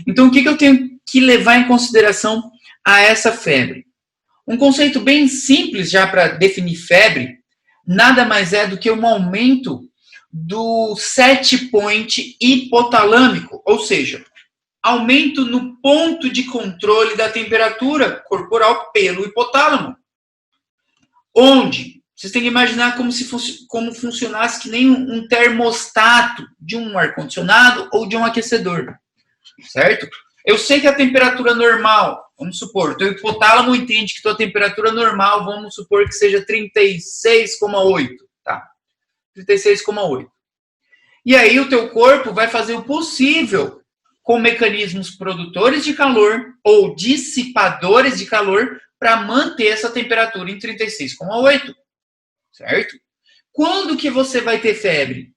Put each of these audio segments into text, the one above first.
Então, o que eu tenho que levar em consideração a essa febre? Um conceito bem simples já para definir febre, nada mais é do que um aumento do set point hipotalâmico, ou seja, aumento no ponto de controle da temperatura corporal pelo hipotálamo. Onde? Vocês têm que imaginar como funcionasse que nem um termostato de um ar-condicionado ou de um aquecedor, certo? Eu sei que a temperatura normal, vamos supor, o teu hipotálamo entende que tua temperatura normal, vamos supor que seja 36,8, tá? 36,8. E aí o teu corpo vai fazer o possível com mecanismos produtores de calor ou dissipadores de calor para manter essa temperatura em 36,8, certo? Quando que você vai ter febre?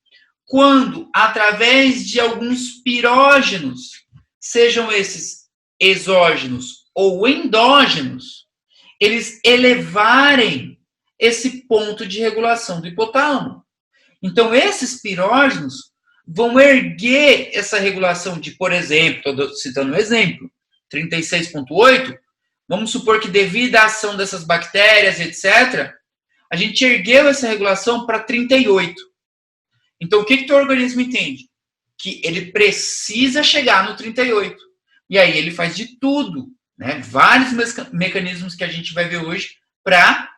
Quando, através de alguns pirógenos, sejam esses exógenos ou endógenos, eles elevarem esse ponto de regulação do hipotálamo. Então, esses pirógenos vão erguer essa regulação de, por exemplo, estou citando um exemplo, 36,8, vamos supor que devido à ação dessas bactérias, etc., a gente ergueu essa regulação para 38. Então, o que o teu organismo entende? Que ele precisa chegar no 38. E aí ele faz de tudo, né? Vários mecanismos que a gente vai ver hoje para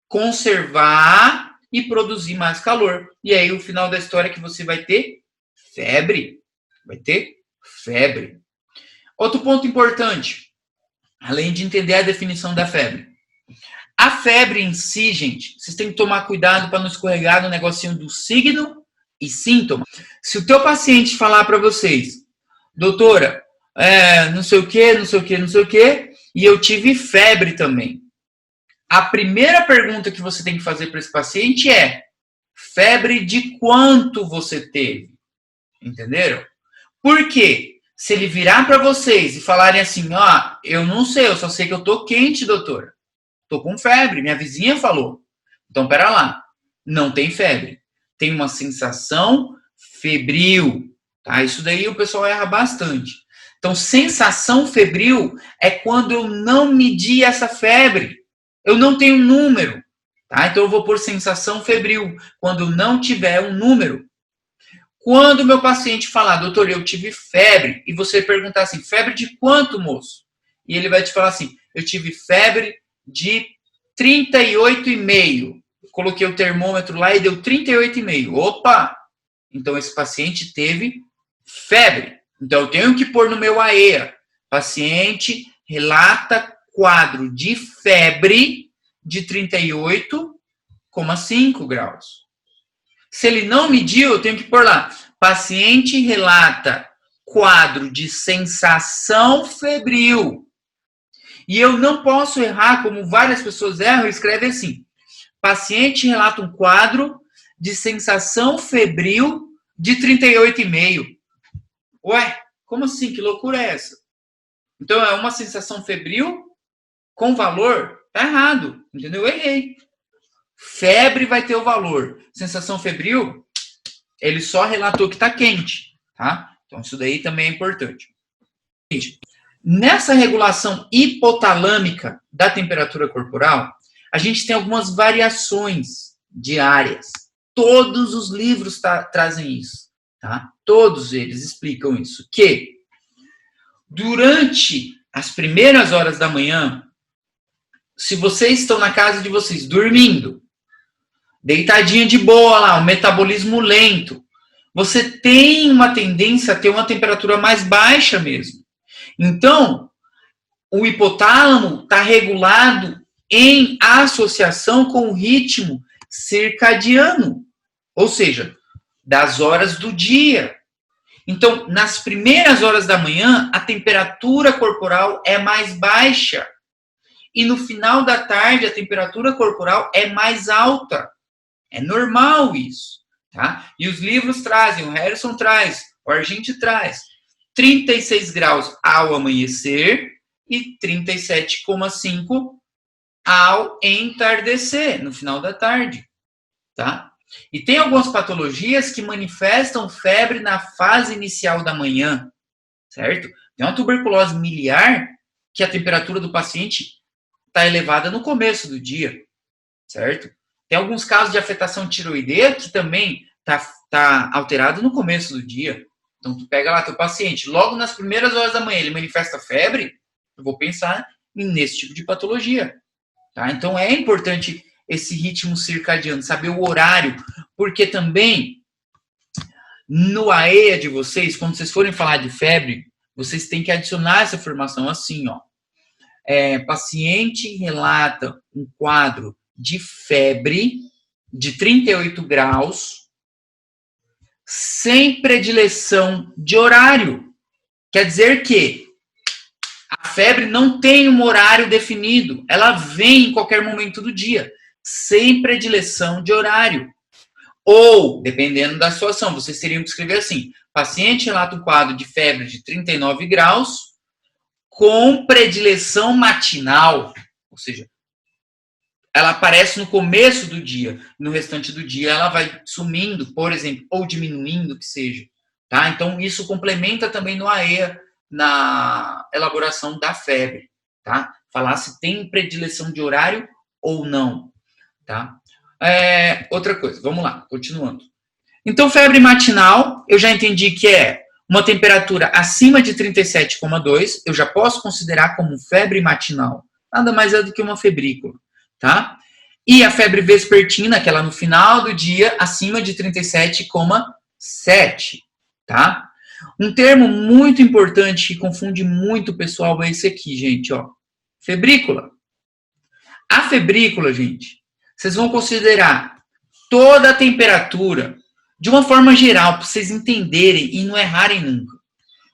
conservar e produzir mais calor. E aí o final da história é que você vai ter febre. Vai ter febre. Outro ponto importante, além de entender a definição da febre. A febre em si, gente, vocês têm que tomar cuidado para não escorregar no negocinho do signo e síntoma. Se o teu paciente falar para vocês, doutora, não sei o que, não sei o que, não sei o que, e eu tive febre também. A primeira pergunta que você tem que fazer para esse paciente é: febre de quanto você teve? Entenderam? Por quê? Se ele virar para vocês e falarem assim, eu não sei, eu só sei que eu tô quente, doutora. Tô com febre, minha vizinha falou. Então, pera lá, não tem febre. Tem uma sensação febril, tá? Isso daí o pessoal erra bastante. Então, sensação febril é quando eu não medi essa febre. Eu não tenho um número, tá? Então, eu vou pôr sensação febril quando não tiver um número. Quando o meu paciente falar, doutor, eu tive febre, e você perguntar assim, febre de quanto, moço? E ele vai te falar assim, eu tive febre de 38,5. Coloquei o termômetro lá e deu 38,5. Opa! Então, esse paciente teve febre. Então, eu tenho que pôr no meu AEA. Paciente relata quadro de febre de 38,5 graus. Se ele não mediu, eu tenho que pôr lá. Paciente relata quadro de sensação febril. E eu não posso errar, como várias pessoas erram, escreve assim. Paciente relata um quadro de sensação febril de 38,5. Ué, como assim? Que loucura é essa? Então, é uma sensação febril com valor? Tá errado, entendeu? Eu errei. Febre vai ter o valor. Sensação febril, ele só relatou que tá quente, tá? Então, isso daí também é importante. Nessa regulação hipotalâmica da temperatura corporal, a gente tem algumas variações diárias. Todos os livros trazem isso, tá? Todos eles explicam isso. Que durante as primeiras horas da manhã, se vocês estão na casa de vocês dormindo, deitadinha de boa lá, um metabolismo lento, você tem uma tendência a ter uma temperatura mais baixa mesmo. Então, o hipotálamo está regulado em associação com o ritmo circadiano, ou seja, das horas do dia. Então, nas primeiras horas da manhã, a temperatura corporal é mais baixa. E no final da tarde, a temperatura corporal é mais alta. É normal isso, tá? E os livros trazem, o Harrison traz, o Argenti traz, 36 graus ao amanhecer e 37,5 ao entardecer, no final da tarde, tá? E tem algumas patologias que manifestam febre na fase inicial da manhã, certo? Tem uma tuberculose miliar que a temperatura do paciente está elevada no começo do dia, certo? Tem alguns casos de afetação tiroideia que também tá alterado no começo do dia. Então, tu pega lá teu paciente, logo nas primeiras horas da manhã ele manifesta febre, eu vou pensar nesse tipo de patologia, tá? Então, é importante esse ritmo circadiano, saber o horário, porque também no AEA de vocês, quando vocês forem falar de febre, vocês têm que adicionar essa informação assim, ó. Paciente relata um quadro de febre de 38 graus, sem predileção de horário. Quer dizer que a febre não tem um horário definido, ela vem em qualquer momento do dia, sem predileção de horário. Ou, dependendo da situação, vocês teriam que escrever assim: paciente relata um quadro de febre de 39 graus, com predileção matinal, ou seja, ela aparece no começo do dia, no restante do dia ela vai sumindo, por exemplo, ou diminuindo, que seja, tá? Então, isso complementa também no AEA, na elaboração da febre, tá? Falar se tem predileção de horário ou não, tá? Outra coisa, vamos lá, continuando. Então, febre matinal, eu já entendi que é uma temperatura acima de 37,2, eu já posso considerar como febre matinal. Nada mais é do que uma febrícula, tá? E a febre vespertina, aquela no final do dia, acima de 37,7, tá? Um termo muito importante que confunde muito o pessoal é esse aqui, gente, ó. Febrícula. A febrícula, gente, vocês vão considerar toda a temperatura de uma forma geral, para vocês entenderem e não errarem nunca.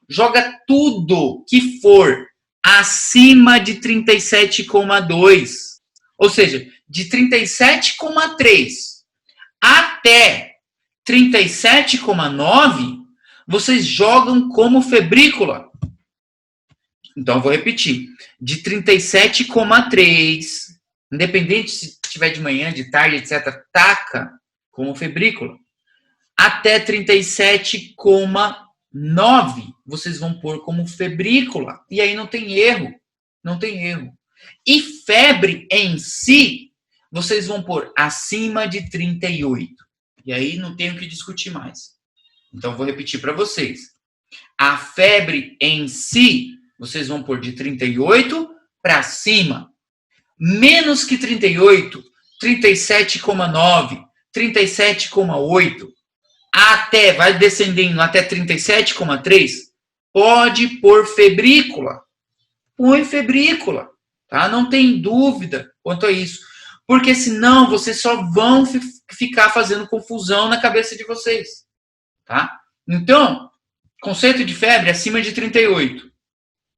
Joga tudo que for acima de 37,2. Ou seja, de 37,3 até 37,9, vocês jogam como febrícula. Então, eu vou repetir. De 37,3, independente se tiver de manhã, de tarde, etc., taca como febrícula. Até 37,9 vocês vão pôr como febrícula. E aí não tem erro. Não tem erro. E febre em si, vocês vão pôr acima de 38. E aí não tem o que discutir mais. Então, vou repetir para vocês. A febre em si, vocês vão pôr de 38 para cima. Menos que 38, 37,9, 37,8, até, vai descendendo até 37,3, pode pôr febrícula. Põe febrícula, tá? Não tem dúvida quanto a isso. Porque senão vocês só vão ficar fazendo confusão na cabeça de vocês, tá? Então, conceito de febre acima de 38.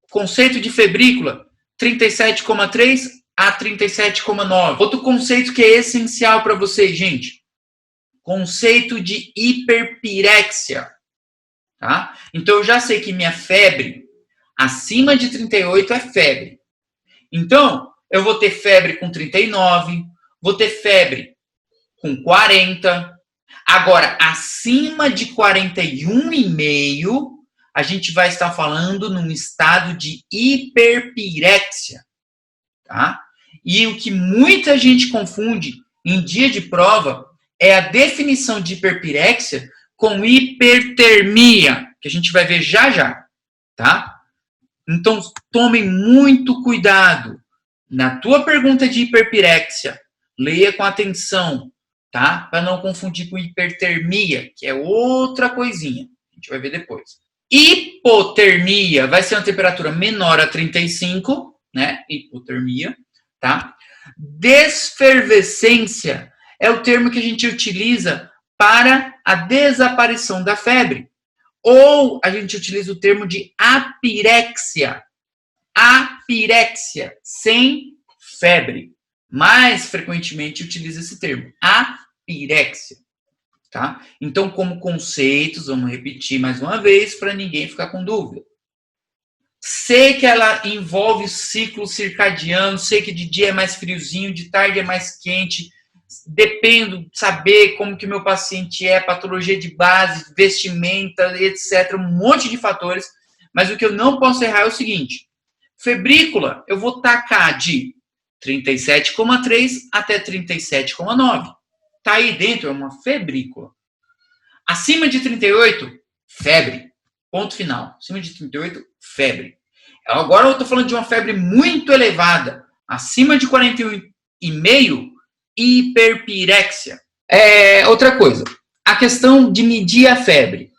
Conceito de febrícula, 37,3 a 37,9. Outro conceito que é essencial para vocês, gente. Conceito de hiperpirexia, tá? Então, eu já sei que minha febre acima de 38 é febre. Então, eu vou ter febre com 39, vou ter febre com 40. Agora, acima de 41,5, a gente vai estar falando num estado de hiperpirexia, tá? E o que muita gente confunde em dia de prova é a definição de hiperpirexia com hipertermia, que a gente vai ver já já, tá? Então, tomem muito cuidado. Na tua pergunta de hiperpirexia, leia com atenção, tá? Para não confundir com hipertermia, que é outra coisinha. A gente vai ver depois. Hipotermia vai ser uma temperatura menor a 35, né? Hipotermia, tá? Desfervescência é o termo que a gente utiliza para a desaparição da febre. Ou a gente utiliza o termo de apirexia. Apirexia, sem febre. Mais frequentemente utiliza esse termo, apirexia. Tá? Então, como conceitos, vamos repetir mais uma vez para ninguém ficar com dúvida. Sei que ela envolve ciclo circadiano, sei que de dia é mais friozinho, de tarde é mais quente. Dependo de saber como que o meu paciente é, patologia de base, vestimenta, etc. Um monte de fatores. Mas o que eu não posso errar é o seguinte. Febrícula, eu vou tacar de 37,3 até 37,9. Tá aí dentro, é uma febrícula. Acima de 38, febre. Ponto final. Acima de 38, febre. Agora eu estou falando de uma febre muito elevada. Acima de 41,5, hiperpirexia. Outra coisa, a questão de medir a febre.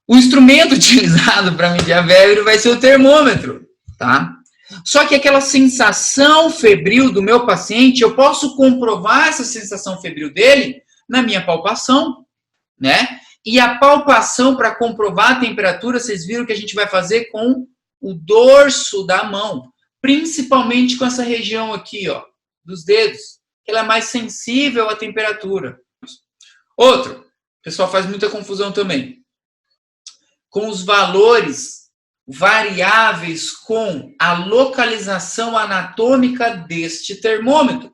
O instrumento utilizado para medir a febre vai ser o termômetro, tá? Só que aquela sensação febril do meu paciente, eu posso comprovar essa sensação febril dele na minha palpação, né? E a palpação para comprovar a temperatura, vocês viram que a gente vai fazer com o dorso da mão, principalmente com essa região aqui, ó, dos dedos, que ela é mais sensível à temperatura. Outro, o pessoal faz muita confusão também, com os valores variáveis com a localização anatômica deste termômetro.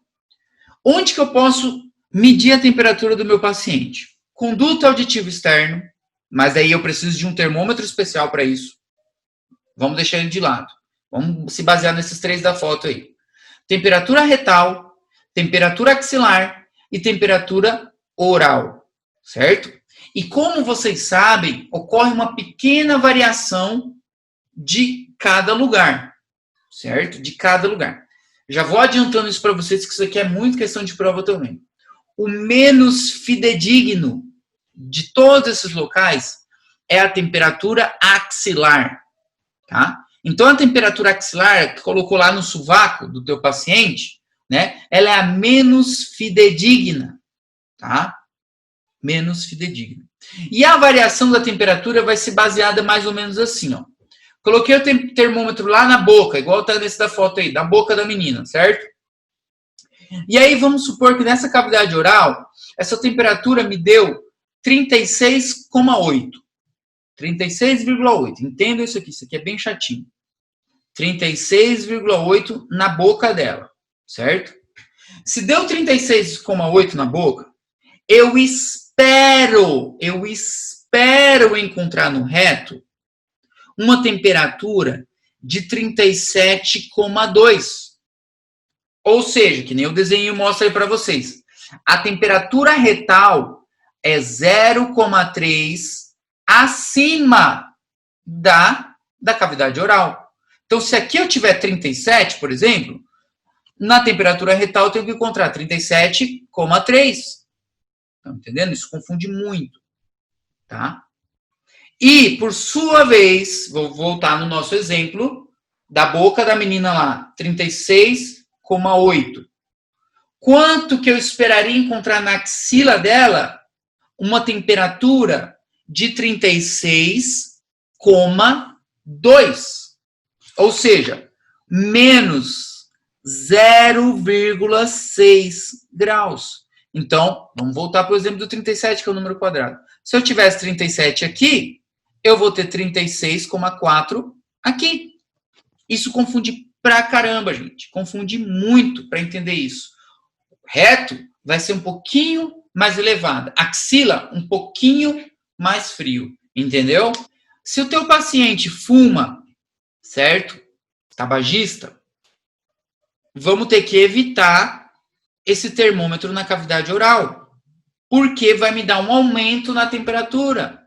Onde que eu posso medir a temperatura do meu paciente? Conduto auditivo externo, mas aí eu preciso de um termômetro especial para isso. Vamos deixar ele de lado. Vamos se basear nesses 3 da foto aí. Temperatura retal, temperatura axilar e temperatura oral, certo? E como vocês sabem, ocorre uma pequena variação de cada lugar, certo? De cada lugar. Já vou adiantando isso para vocês, que isso aqui é muito questão de prova também. O menos fidedigno de todos esses locais é a temperatura axilar, tá? Então, a temperatura axilar, que colocou lá no sovaco do teu paciente, né? Ela é a menos fidedigna, tá? Menos fidedigna. E a variação da temperatura vai ser baseada mais ou menos assim, ó. Coloquei o termômetro lá na boca, igual tá nesse da foto aí, da boca da menina, certo? E aí vamos supor que nessa cavidade oral, essa temperatura me deu 36,8. 36,8. Entenda isso aqui é bem chatinho. 36,8 na boca dela, certo? Se deu 36,8 na boca, eu espero encontrar no reto uma temperatura de 37,2. Ou seja, que nem o desenho mostra aí para vocês. A temperatura retal é 0,3 acima da cavidade oral. Então, se aqui eu tiver 37, por exemplo, na temperatura retal eu tenho que encontrar 37,3. Estão entendendo? Isso confunde muito, tá? E, por sua vez, vou voltar no nosso exemplo, da boca da menina lá, 36,8. Quanto que eu esperaria encontrar na axila dela? Uma temperatura de 36,2. Ou seja, menos 0,6 graus. Então, vamos voltar para o exemplo do 37, que é o número quadrado. Se eu tivesse 37 aqui, eu vou ter 36,4 aqui. Isso confunde pra caramba, gente. Confunde muito para entender isso. Reto vai ser um pouquinho mais elevado. Axila, um pouquinho mais frio. Entendeu? Se o teu paciente fuma, certo? Tabagista, vamos ter que evitar esse termômetro na cavidade oral. Porque vai me dar um aumento na temperatura.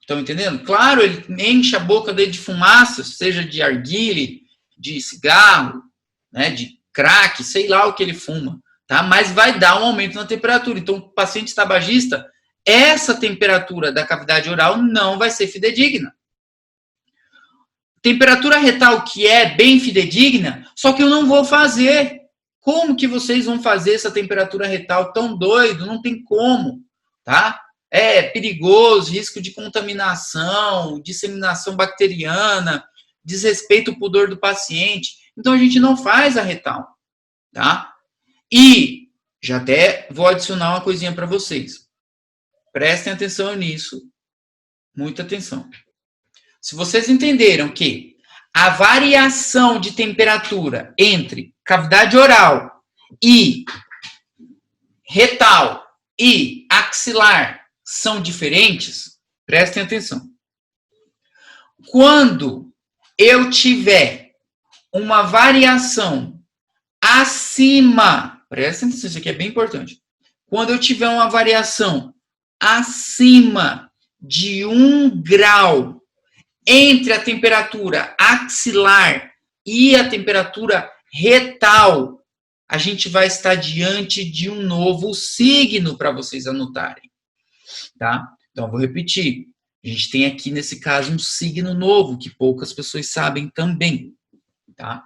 Estão entendendo? Claro, ele enche a boca dele de fumaça, seja de arguile, de cigarro, né, de crack, sei lá o que ele fuma, tá? Mas vai dar um aumento na temperatura. Então, o paciente tabagista, essa temperatura da cavidade oral não vai ser fidedigna. Temperatura retal que é bem fidedigna, só que eu não vou fazer. Como que vocês vão fazer essa temperatura retal tão doido? Não tem como, tá? É perigoso, risco de contaminação, disseminação bacteriana, desrespeito ao pudor do paciente. Então, a gente não faz a retal, tá? E, já até vou adicionar uma coisinha para vocês. Prestem atenção nisso, muita atenção. Se vocês entenderam que a variação de temperatura entre cavidade oral e retal e axilar são diferentes, prestem atenção. Quando eu tiver uma variação acima, presta atenção, isso aqui é bem importante. Quando eu tiver uma variação acima de 1 grau entre a temperatura axilar e a temperatura retal, a gente vai estar diante de um novo signo para vocês anotarem, tá? Então, eu vou repetir. A gente tem aqui, nesse caso, um signo novo, que poucas pessoas sabem também, tá?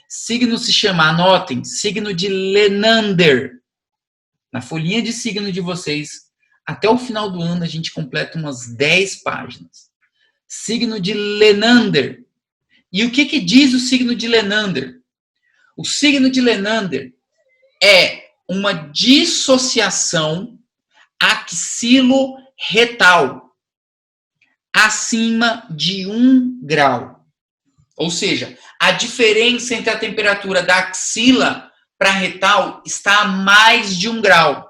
Signo se chama, anotem, signo de Lenander. Na folhinha de signo de vocês, até o final do ano, a gente completa umas 10 páginas. Signo de Lenander. E o que diz o signo de Lenander? O signo de Lenander é uma dissociação axilo-retal acima de 1 grau. Ou seja, a diferença entre a temperatura da axila para a retal está a mais de 1 grau.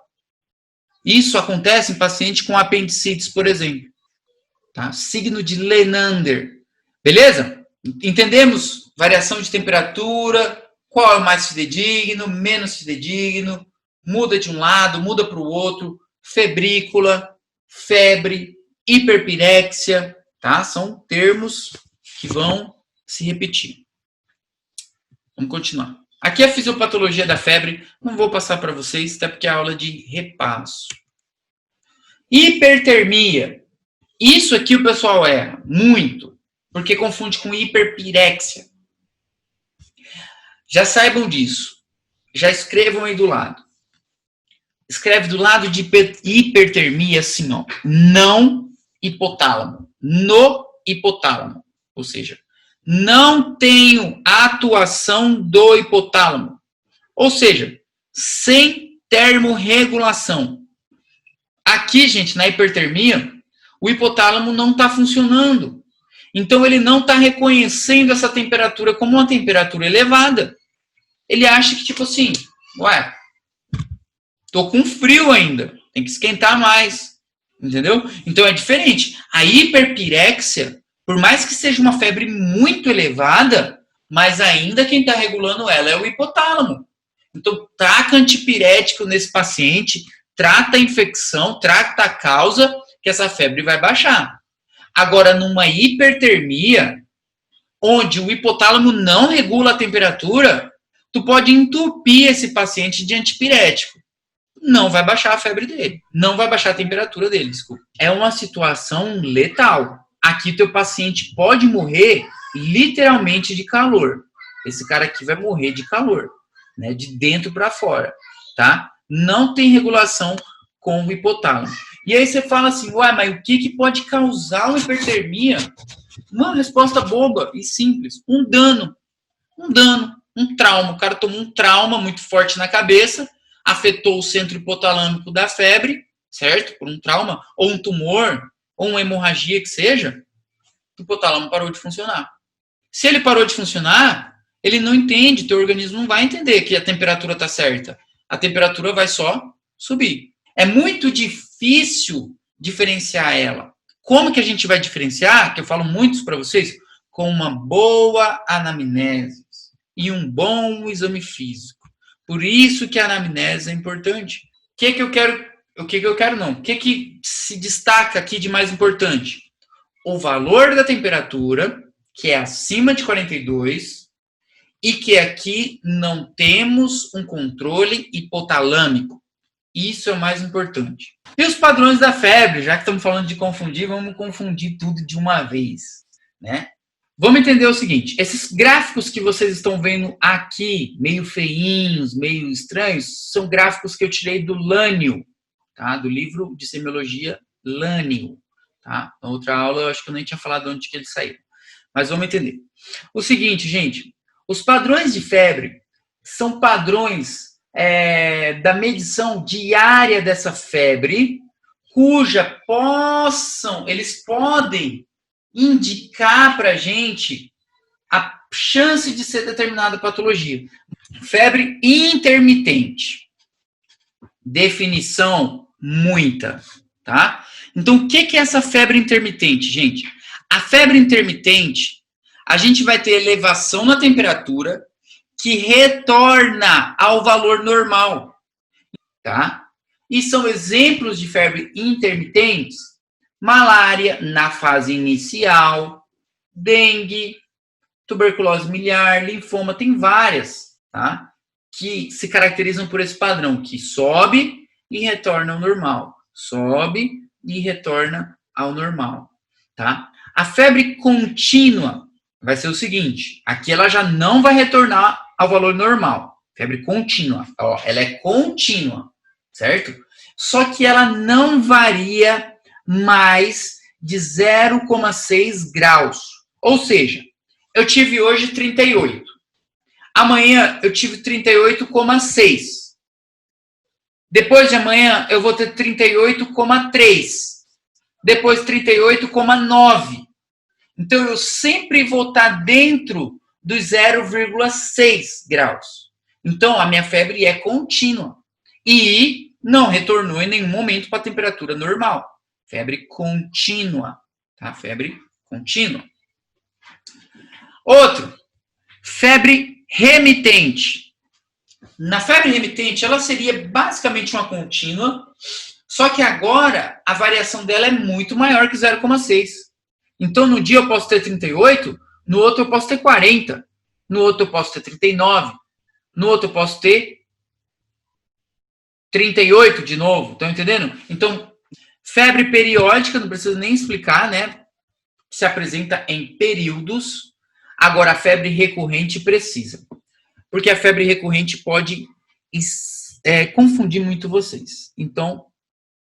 Isso acontece em paciente com apendicites, por exemplo. Tá? Signo de Lenander. Beleza? Entendemos? Variação de temperatura, qual é o mais fidedigno, menos fidedigno, muda de um lado, muda para o outro, febrícula, febre, hiperpirexia, tá? São termos que vão se repetir. Vamos continuar. Aqui é a fisiopatologia da febre, não vou passar para vocês, até porque é aula de repasso. Hipertermia. Isso aqui o pessoal erra muito, porque confunde com hiperpirexia. Já saibam disso. Já escrevam aí do lado. Escreve do lado de hipertermia assim, ó. Não hipotálamo. No hipotálamo. Ou seja, não tenho atuação do hipotálamo. Ou seja, sem termorregulação. Aqui, gente, na hipertermia, o hipotálamo não está funcionando. Então, ele não está reconhecendo essa temperatura como uma temperatura elevada. Ele acha que, tipo assim, ué, tô com frio ainda, tem que esquentar mais. Entendeu? Então, é diferente. A hiperpirexia, por mais que seja uma febre muito elevada, mas ainda quem está regulando ela é o hipotálamo. Então, taca antipirético nesse paciente, trata a infecção, trata a causa, que essa febre vai baixar. Agora, numa hipertermia, onde o hipotálamo não regula a temperatura, tu pode entupir esse paciente de antipirético. Não vai baixar a febre dele, não vai baixar a temperatura dele, desculpa. É uma situação letal. Aqui teu paciente pode morrer literalmente de calor. Esse cara aqui vai morrer de calor, né, de dentro para fora, tá? Não tem regulação com o hipotálamo. E aí você fala assim, ué, mas o que pode causar uma hipertermia? Uma resposta boba e simples. Um dano, um trauma. O cara tomou um trauma muito forte na cabeça, afetou o centro hipotalâmico da febre, certo? Por um trauma, ou um tumor, ou uma hemorragia que seja, o hipotálamo parou de funcionar. Se ele parou de funcionar, ele não entende, teu organismo não vai entender que a temperatura está certa. A temperatura vai só subir. É muito difícil diferenciar ela. Como que a gente vai diferenciar? Que eu falo muito para vocês, com uma boa anamnese e um bom exame físico. Por isso que a anamnese é importante. O que se destaca aqui de mais importante? O valor da temperatura, que é acima de 42, e que aqui não temos um controle hipotalâmico. Isso é o mais importante. E os padrões da febre, já que estamos falando de confundir, vamos confundir tudo de uma vez, né? Vamos entender o seguinte, esses gráficos que vocês estão vendo aqui, meio feinhos, meio estranhos, são gráficos que eu tirei do Lânio, tá? Do livro de semiologia Lânio, tá? Na outra aula eu acho que eu nem tinha falado onde que eles saíram. Mas vamos entender. O seguinte, gente, os padrões de febre são padrões da medição diária dessa febre, eles podem indicar para a gente a chance de ser determinada patologia. Febre intermitente. Definição muita, tá? Então, o que é essa febre intermitente, gente? A febre intermitente, a gente vai ter elevação na temperatura que retorna ao valor normal, tá? E são exemplos de febre intermitentes: malária na fase inicial, dengue, tuberculose miliar, linfoma, tem várias, tá? Que se caracterizam por esse padrão, que sobe e retorna ao normal. Sobe e retorna ao normal, tá? A febre contínua vai ser o seguinte, aqui ela já não vai retornar ao valor normal. Febre contínua, ó, ela é contínua, certo? Só que ela não varia mais de 0,6 graus. Ou seja, eu tive hoje 38. Amanhã eu tive 38,6. Depois de amanhã eu vou ter 38,3. Depois 38,9. Então eu sempre vou estar dentro dos 0,6 graus. Então a minha febre é contínua. E não retornou em nenhum momento para a temperatura normal. Febre contínua, tá? Febre contínua. Outro, febre remitente. Na febre remitente, ela seria basicamente uma contínua, só que agora a variação dela é muito maior que 0,6. Então, no dia eu posso ter 38, no outro eu posso ter 40, no outro eu posso ter 39, no outro eu posso ter 38 de novo, estão entendendo? Então, febre periódica, não preciso nem explicar, né? Se apresenta em períodos. Agora, a febre recorrente precisa. Porque a febre recorrente pode confundir muito vocês. Então,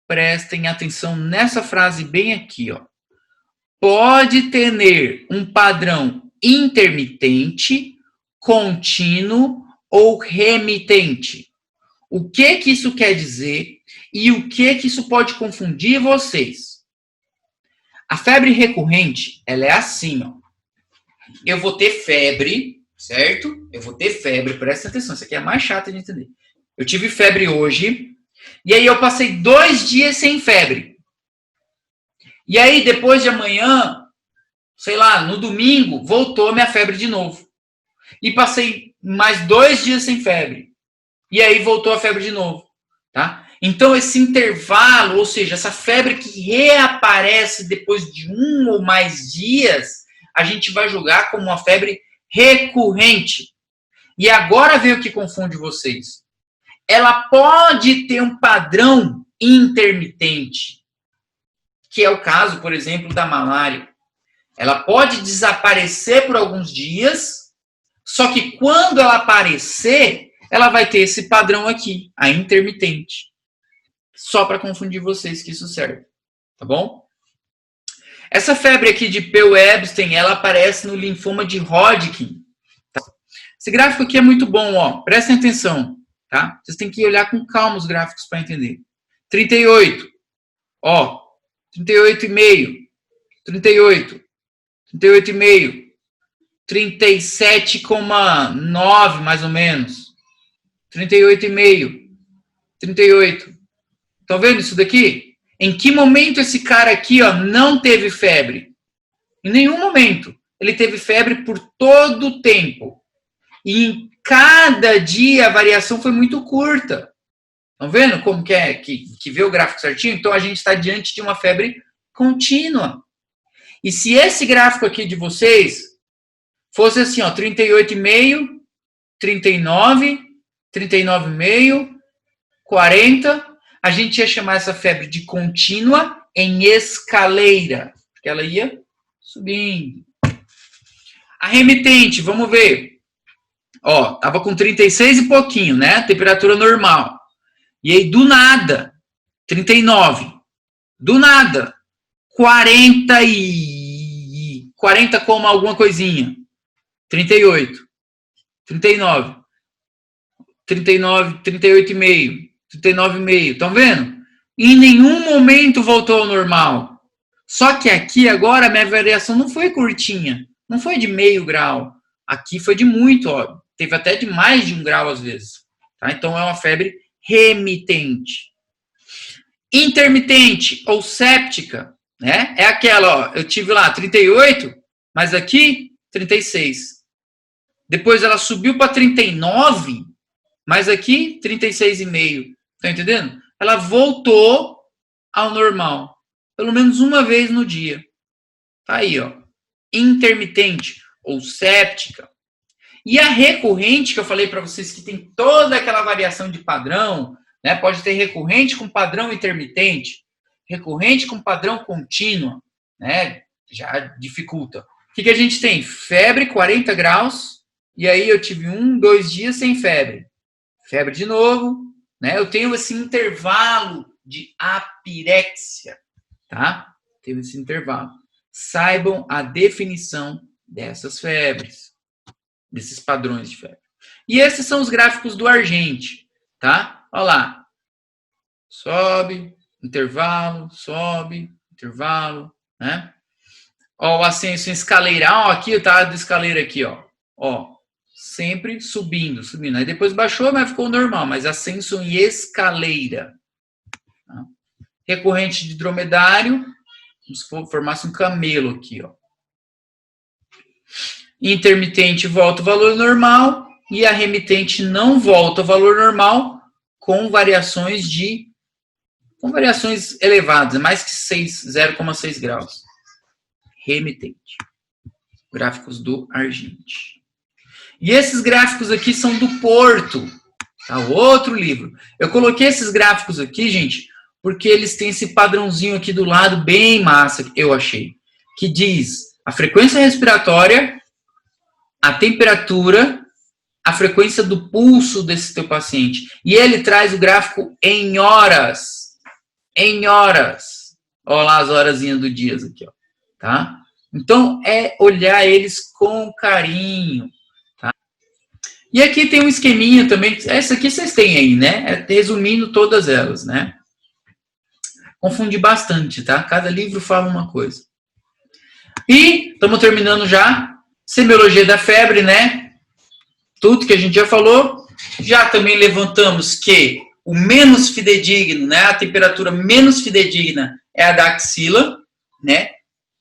prestem atenção nessa frase bem aqui, ó. Pode ter um padrão intermitente, contínuo ou remitente. O que isso quer dizer e o que isso pode confundir vocês? A febre recorrente, ela é assim, ó. Eu vou ter febre, certo? Eu vou ter febre, presta atenção, isso aqui é a mais chata de entender. Eu tive febre hoje, e aí eu passei 2 dias sem febre. E aí, depois de amanhã, sei lá, no domingo, voltou a minha febre de novo. E passei mais 2 dias sem febre. E aí voltou a febre de novo, tá? Então, esse intervalo, ou seja, essa febre que reaparece depois de 1 ou mais dias, a gente vai julgar como uma febre recorrente. E agora vem o que confunde vocês. Ela pode ter um padrão intermitente, que é o caso, por exemplo, da malária. Ela pode desaparecer por alguns dias, só que quando ela aparecer, ela vai ter esse padrão aqui, a intermitente. Só para confundir vocês que isso serve, tá bom? Essa febre aqui de Peu-Ebstein, ela aparece no linfoma de Hodgkin. Tá? Esse gráfico aqui é muito bom, ó. Prestem atenção, tá? Vocês têm que olhar com calma os gráficos para entender. 38, ó, 38,5, 38, 38,5, 37,9 mais ou menos, 38,5, 38. Estão vendo isso daqui? Em que momento esse cara aqui, ó, não teve febre? Em nenhum momento. Ele teve febre por todo o tempo. E em cada dia a variação foi muito curta. Estão vendo como que é que vê o gráfico certinho? Então a gente está diante de uma febre contínua. E se esse gráfico aqui de vocês fosse assim, ó, 38,5, 39, 39,5, 40, a gente ia chamar essa febre de contínua em escaleira, porque ela ia subindo. A remitente, vamos ver. Ó, tava com 36 e pouquinho, né? Temperatura normal. E aí, do nada, 39. Do nada, 40 como alguma coisinha. 38. 39. 39, 38,5. 39,5. Estão vendo? Em nenhum momento voltou ao normal. Só que aqui agora a minha variação não foi curtinha. Não foi de meio grau. Aqui foi de muito, ó. Teve até de mais de 1 grau às vezes. Tá? Então é uma febre remitente. Intermitente ou séptica. né? É aquela, ó, eu tive lá 38, mas aqui 36. Depois ela subiu para 39, mas aqui 36,5. Tá entendendo? Ela voltou ao normal. Pelo menos uma vez no dia. Tá aí, ó. Intermitente ou séptica. E a recorrente, que eu falei para vocês que tem toda aquela variação de padrão, né? Pode ter recorrente com padrão intermitente, recorrente com padrão contínuo, né? Já dificulta. O que a gente tem? Febre 40 graus, e aí eu tive 2 dias sem febre. Febre de novo, né? Eu tenho esse intervalo de apirexia, tá? Tenho esse intervalo. Saibam a definição dessas febres, desses padrões de febre. E esses são os gráficos do Argente, tá? Olha lá. Sobe, intervalo, né? Ó, o ascenso em escaleira. Ó, aqui, tá do escaleira aqui, ó. Ó, sempre subindo. Aí depois baixou, mas ficou normal. Mas ascenso em escaleira. Tá? Recorrente de dromedário, como se formasse um camelo aqui, ó. Intermitente volta ao valor normal e a remitente não volta ao valor normal com variações elevadas, mais que 0,6 graus. Remitente. Gráficos do Argente. E esses gráficos aqui são do Porto, tá? O outro livro. Eu coloquei esses gráficos aqui, gente, porque eles têm esse padrãozinho aqui do lado bem massa, eu achei, que diz a frequência respiratória, a temperatura, a frequência do pulso desse teu paciente. E ele traz o gráfico em horas. Em horas. Olha lá as horazinhas do dia aqui, ó. Tá? Então, é olhar eles com carinho. Tá? E aqui tem um esqueminha também. Essa aqui vocês têm aí, né? Resumindo todas elas, né? Confunde bastante, tá? Cada livro fala uma coisa. E estamos terminando já. Semiologia da febre, né? Tudo que a gente já falou. Já também levantamos que o menos fidedigno, né? A temperatura menos fidedigna é a da axila, né?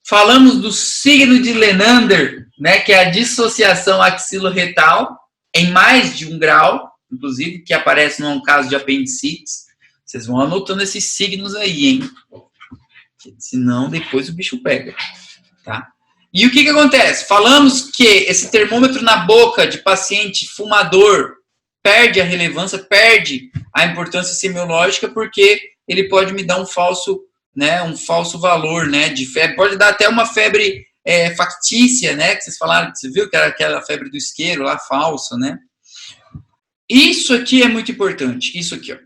Falamos do signo de Lenander, né? Que é a dissociação axilo-retal em mais de 1 grau, inclusive, que aparece num caso de apendicites. Vocês vão anotando esses signos aí, hein? Senão depois o bicho pega, tá? E o que acontece? Falamos que esse termômetro na boca de paciente fumador perde a relevância, perde a importância semiológica, porque ele pode me dar um falso valor, né, de febre. Pode dar até uma febre factícia, né, que vocês falaram, você viu que era aquela febre do isqueiro lá, falsa, né? Isso aqui é muito importante, isso aqui, ó.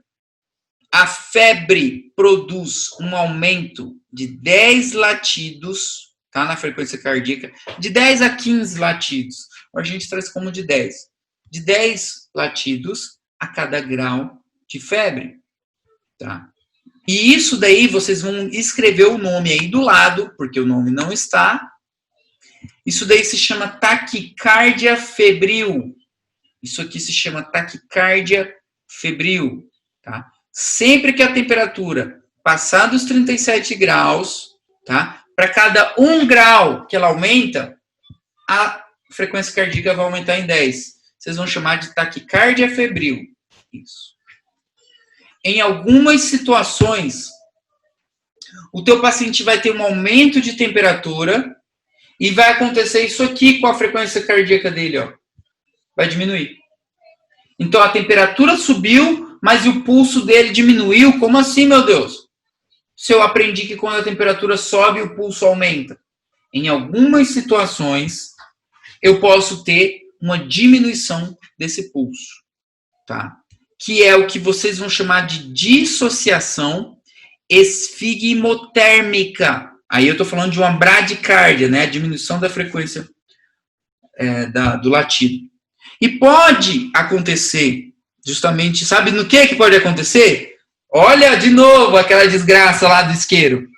A febre produz um aumento de 10 latidos, tá, na frequência cardíaca, de 10 a 15 latidos. A gente traz como de 10. De 10 latidos a cada grau de febre. Tá? E isso daí vocês vão escrever o nome aí do lado, porque o nome não está. Isso daí se chama taquicardia febril. Isso aqui se chama taquicardia febril. Tá? Sempre que a temperatura passar dos 37 graus, tá? Para cada 1 grau que ela aumenta, a frequência cardíaca vai aumentar em 10. Vocês vão chamar de taquicardia febril. Isso. Em algumas situações, o teu paciente vai ter um aumento de temperatura e vai acontecer isso aqui com a frequência cardíaca dele, ó. Vai diminuir. Então, a temperatura subiu, mas o pulso dele diminuiu. Como assim, meu Deus? Se eu aprendi que quando a temperatura sobe, o pulso aumenta. Em algumas situações, eu posso ter uma diminuição desse pulso, tá? Que é o que vocês vão chamar de dissociação esfigmotérmica. Aí eu estou falando de uma bradicardia, né? A diminuição da frequência do latido. E pode acontecer, justamente, sabe no que pode acontecer? Olha de novo aquela desgraça lá do isqueiro.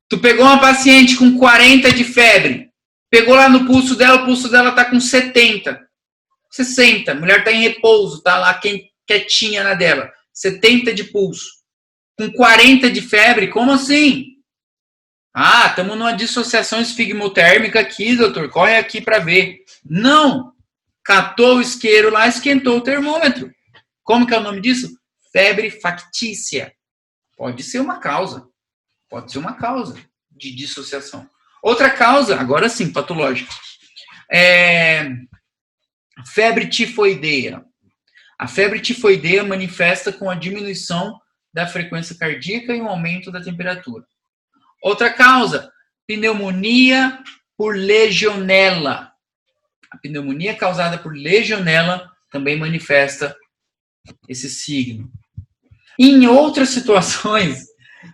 Tu pegou uma paciente com 40 de febre, pegou lá no pulso dela, o pulso dela tá com 70, 60, a mulher tá em repouso, tá lá quietinha na dela, 70 de pulso. Com 40 de febre, como assim? Ah, estamos numa dissociação esfigmotérmica aqui, doutor. Corre aqui para ver. Não. Catou o isqueiro lá, esquentou o termômetro. Como que é o nome disso? Febre factícia. Pode ser uma causa. Pode ser uma causa de dissociação. Outra causa, agora sim, patológica. Febre tifoideia. A febre tifoideia manifesta com a diminuição da frequência cardíaca e um aumento da temperatura. Outra causa, pneumonia por legionela. A pneumonia causada por legionela também manifesta esse signo. Em outras situações,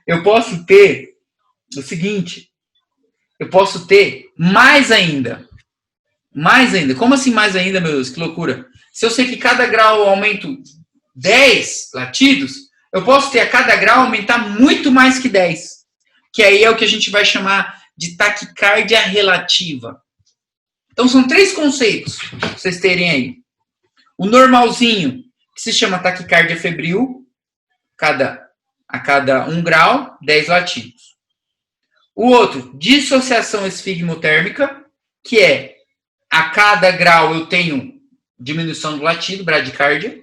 eu posso ter o seguinte, eu posso ter mais ainda. Mais ainda. Como assim mais ainda, meu Deus? Que loucura. Se eu sei que cada grau eu aumento 10 latidos, eu posso ter a cada grau aumentar muito mais que 10. Que aí é o que a gente vai chamar de taquicardia relativa. Então, são 3 conceitos para vocês terem aí. O normalzinho, que se chama taquicardia febril, a cada 1 grau, 10 latidos. O outro, dissociação esfigmotérmica, que é a cada grau eu tenho diminuição do latido, bradicardia.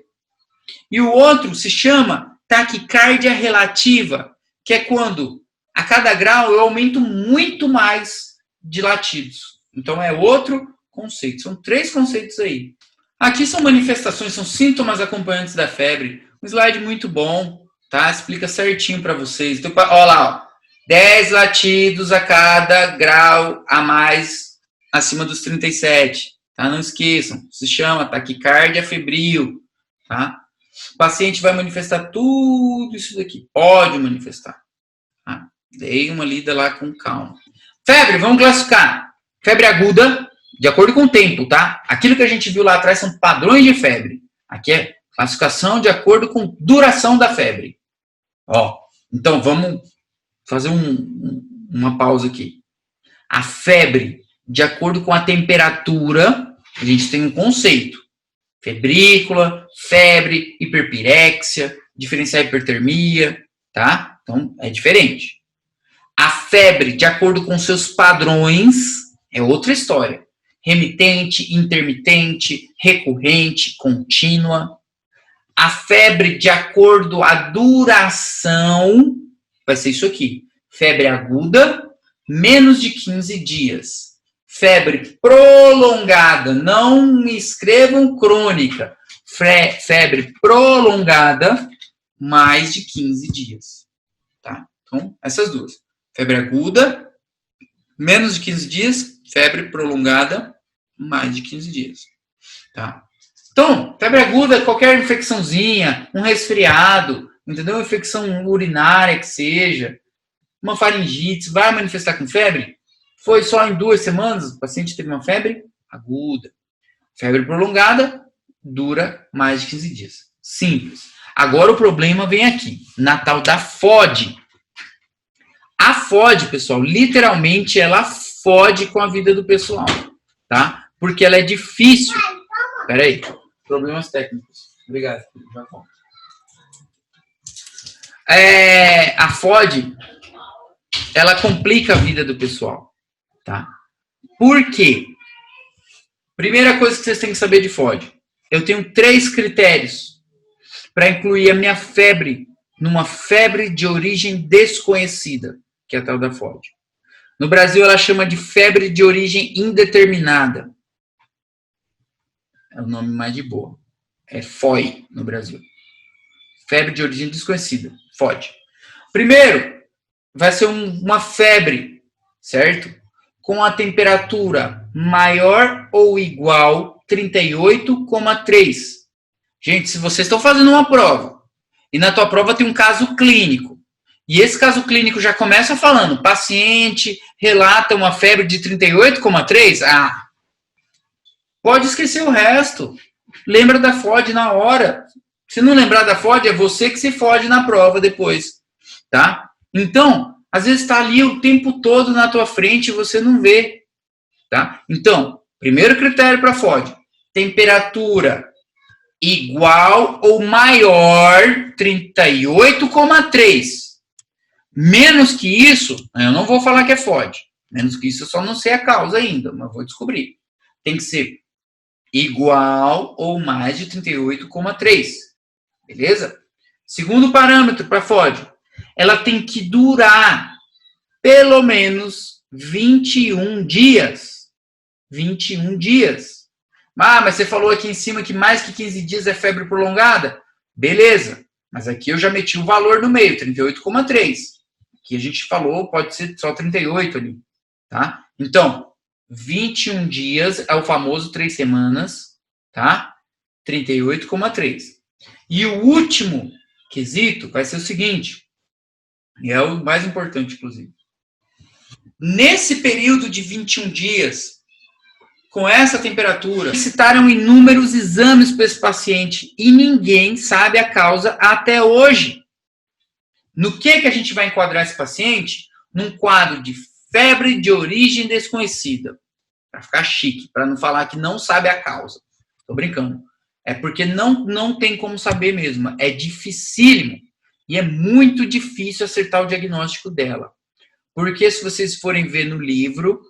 E o outro se chama taquicardia relativa, que é quando a cada grau eu aumento muito mais de latidos. Então é outro conceito. São 3 conceitos aí. Aqui são manifestações, são sintomas acompanhantes da febre. Um slide muito bom, tá? Explica certinho para vocês. Então, olha lá, ó. 10 latidos a cada grau a mais acima dos 37. Tá? Não esqueçam. Se chama taquicardia febril. Tá? O paciente vai manifestar tudo isso daqui. Pode manifestar. Tá? Dei uma lida lá com calma. Febre, vamos classificar. Febre aguda, de acordo com o tempo, tá? Aquilo que a gente viu lá atrás são padrões de febre. Aqui é classificação de acordo com duração da febre. Ó, então vamos fazer uma pausa aqui. A febre, de acordo com a temperatura, a gente tem um conceito. Febrícula, febre, hiperpirexia, diferenciar hipertermia, tá? Então, é diferente. A febre, de acordo com seus padrões, é outra história. Remitente, intermitente, recorrente, contínua. A febre, de acordo com a duração, vai ser isso aqui. Febre aguda, menos de 15 dias. Febre prolongada, não me escrevam crônica. Febre prolongada, mais de 15 dias. Tá? Então, essas duas. Febre aguda, menos de 15 dias. Febre prolongada, mais de 15 dias. Tá? Então, febre aguda é qualquer infecçãozinha, um resfriado, entendeu? Uma infecção urinária que seja, uma faringite, vai manifestar com febre? Foi só em 2 semanas, o paciente teve uma febre aguda. Febre prolongada, dura mais de 15 dias. Simples. Agora o problema vem aqui, na tal da FOD. A FOD, pessoal, literalmente ela fode com a vida do pessoal, tá? Porque ela é difícil. Peraí, problemas técnicos. Obrigado. Já volto. A FOD, ela complica a vida do pessoal, tá? Por quê? Primeira coisa que vocês têm que saber de FOD. Eu tenho 3 critérios para incluir a minha febre numa febre de origem desconhecida, que é a tal da FOD. No Brasil, ela chama de febre de origem indeterminada. É o nome mais de boa. É FOI no Brasil. Febre de origem desconhecida. FOD. Primeiro, vai ser uma febre, certo? Com a temperatura maior ou igual 38,3. Gente, se vocês estão fazendo uma prova e na tua prova tem um caso clínico, e esse caso clínico já começa falando, paciente relata uma febre de 38,3, pode esquecer o resto. Lembra da FOD na hora. Se não lembrar da FOD, é você que se fode na prova depois, tá? Então, às vezes está ali o tempo todo na tua frente e você não vê, tá? Então, primeiro critério para FOD, temperatura igual ou maior 38,3. Menos que isso, eu não vou falar que é FOD. Menos que isso, eu só não sei a causa ainda, mas vou descobrir. Tem que ser igual ou mais de 38,3. Beleza? Segundo parâmetro para FOD, ela tem que durar pelo menos 21 dias. 21 dias. Ah, mas você falou aqui em cima que mais que 15 dias é febre prolongada? Beleza. Mas aqui eu já meti o valor no meio, 38,3. Aqui a gente falou, pode ser só 38 ali. Tá? Então, 21 dias é o famoso 3 semanas, tá? 38,3. E o último quesito vai ser o seguinte, e é o mais importante, inclusive. Nesse período de 21 dias, com essa temperatura, citaram inúmeros exames para esse paciente e ninguém sabe a causa até hoje. No que a gente vai enquadrar esse paciente? Num quadro de febre de origem desconhecida. Para ficar chique, para não falar que não sabe a causa. Tô brincando. É porque não tem como saber mesmo. É dificílimo. E é muito difícil acertar o diagnóstico dela. Porque se vocês forem ver no livro,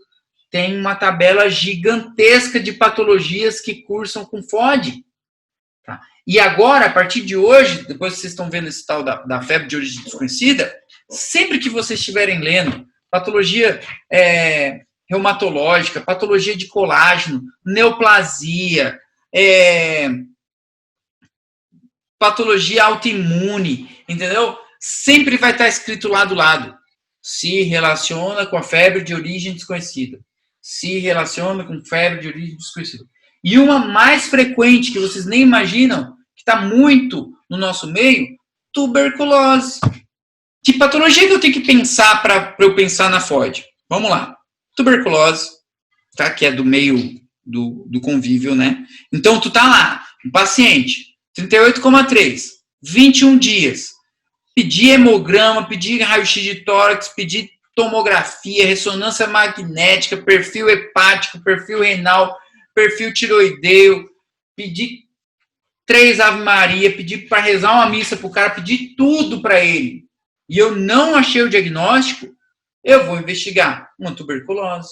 tem uma tabela gigantesca de patologias que cursam com FOD. Tá? E agora, a partir de hoje, depois que vocês estão vendo esse tal da febre de origem desconhecida, sempre que vocês estiverem lendo patologia reumatológica, patologia de colágeno, neoplasia, patologia autoimune, entendeu? Sempre vai estar escrito lá do lado. Se relaciona com a febre de origem desconhecida. Se relaciona com febre de origem desconhecida. E uma mais frequente, que vocês nem imaginam, que está muito no nosso meio, tuberculose. Que patologia que eu tenho que pensar para eu pensar na FOD? Vamos lá. Tuberculose, tá? Que é do meio do convívio, né? Então, tu tá lá, um paciente, 38,3, 21 dias. Pedir hemograma, pedir raio-x de tórax, pedir tomografia, ressonância magnética, perfil hepático, perfil renal, perfil tiroideu, pedir 3 Ave Maria, pedir para rezar uma missa pro cara, pedir tudo para ele. E eu não achei o diagnóstico, eu vou investigar uma tuberculose.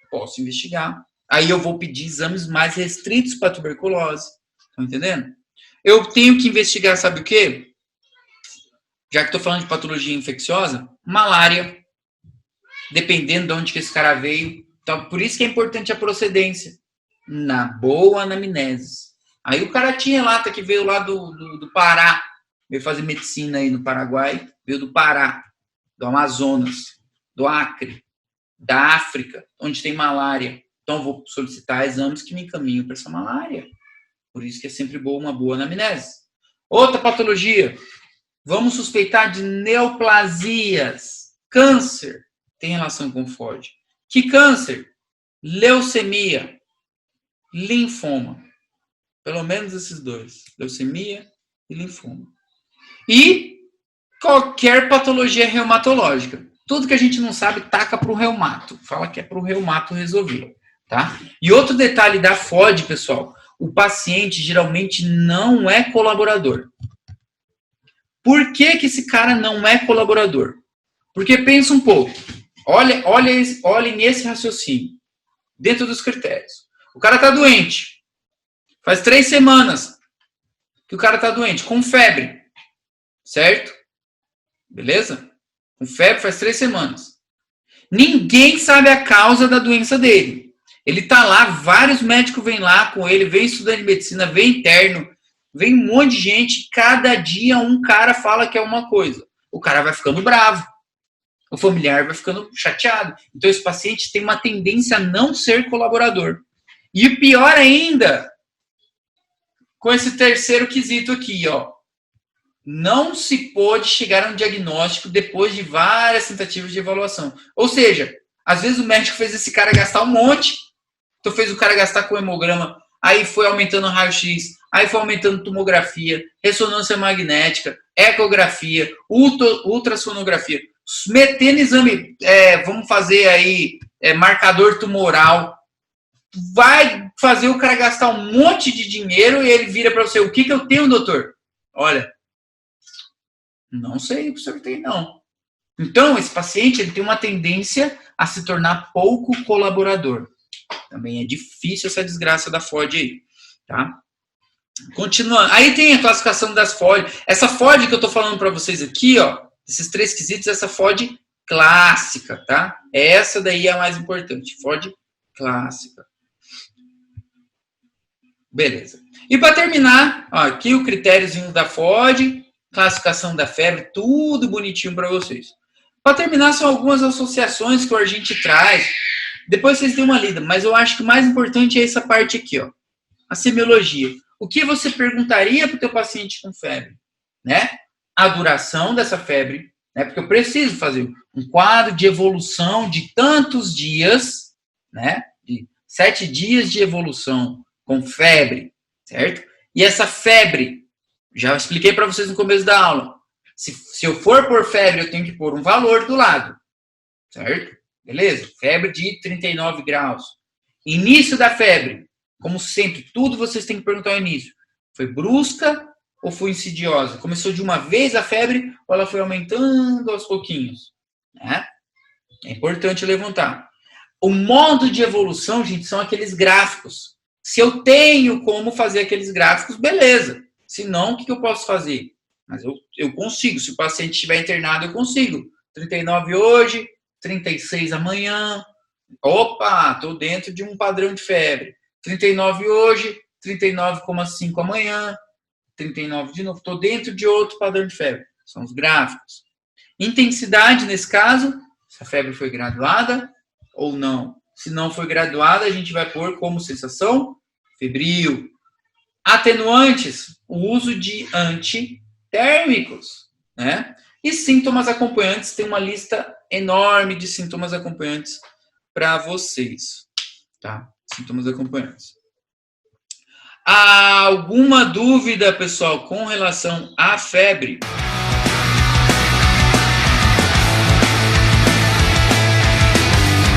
Posso investigar. Aí eu vou pedir exames mais restritos para tuberculose. Estão entendendo? Eu tenho que investigar, sabe o quê? Já que estou falando de patologia infecciosa, malária. Dependendo de onde que esse cara veio. Então, por isso que é importante a procedência. Na boa anamnese. Aí o cara tinha lata que veio lá do Pará. Veio fazer medicina aí no Paraguai. Veio do Pará, do Amazonas, do Acre, da África, onde tem malária. Então, vou solicitar exames que me encaminham para essa malária. Por isso que é sempre boa uma boa anamnese. Outra patologia. Vamos suspeitar de neoplasias. Câncer tem relação com FOD. Que câncer? Leucemia. Linfoma. Pelo menos esses dois. Leucemia e linfoma. E qualquer patologia reumatológica. Tudo que a gente não sabe, taca para o reumato. Fala que é para o reumato resolver. Tá? E outro detalhe da FOD, pessoal. O paciente geralmente não é colaborador. Por que esse cara não é colaborador? Porque pensa um pouco. Olhem nesse raciocínio. Dentro dos critérios. O cara está doente. Faz 3 semanas que o cara está doente, com febre. Certo? Beleza? Com febre faz 3 semanas. Ninguém sabe a causa da doença dele. Ele tá lá, vários médicos vêm lá com ele, vem estudante de medicina, vem interno, vem um monte de gente, cada dia um cara fala que é uma coisa. O cara vai ficando bravo. O familiar vai ficando chateado. Então esse paciente tem uma tendência a não ser colaborador. E o pior ainda, com esse terceiro quesito aqui, ó. Não se pode chegar a um diagnóstico depois de várias tentativas de avaliação. Ou seja, às vezes o médico fez esse cara gastar um monte, então fez o cara gastar com hemograma, aí foi aumentando o raio-x, aí foi aumentando tomografia, ressonância magnética, ecografia, ultrassonografia, metendo exame, vamos fazer aí marcador tumoral, vai fazer o cara gastar um monte de dinheiro e ele vira para você, o que eu tenho, doutor? Olha, não sei o que o senhor tem, não. Então, esse paciente ele tem uma tendência a se tornar pouco colaborador. Também é difícil essa desgraça da FOD aí, tá? Continuando. Aí tem a classificação das FOD. Essa FOD que eu tô falando para vocês aqui, ó, esses 3 quesitos, essa FOD clássica, tá? Essa daí é a mais importante, FOD clássica. Beleza. E para terminar, ó, aqui o critériozinho da FOD, classificação da febre, tudo bonitinho para vocês. Para terminar, são algumas associações que o Argente traz. Depois vocês dêem uma lida, mas eu acho que o mais importante é essa parte aqui, ó. A semiologia. O que você perguntaria para o teu paciente com febre? Né? A duração dessa febre, né? Porque eu preciso fazer um quadro de evolução de tantos dias, né? De 7 dias de evolução com febre, certo? E essa febre, já expliquei para vocês no começo da aula. Se eu for por febre, eu tenho que pôr um valor do lado, certo? Beleza? Febre de 39 graus. Início da febre. Como sempre, tudo vocês têm que perguntar ao início. Foi brusca ou foi insidiosa? Começou de uma vez a febre ou ela foi aumentando aos pouquinhos? Né? É importante levantar. O modo de evolução, gente, são aqueles gráficos. Se eu tenho como fazer aqueles gráficos, beleza. Se não, o que eu posso fazer? Mas eu consigo. Se o paciente estiver internado, eu consigo. 39 hoje, 36 amanhã. Opa, estou dentro de um padrão de febre. 39 hoje, 39,5 amanhã, 39 de novo. Estou dentro de outro padrão de febre. São os gráficos. Intensidade, nesse caso, se a febre foi graduada ou não. Se não foi graduada, a gente vai pôr como sensação febril. Atenuantes, o uso de antitérmicos, né? E sintomas acompanhantes, tem uma lista enorme de sintomas acompanhantes para vocês, tá? Sintomas acompanhantes. Há alguma dúvida, pessoal, com relação à febre?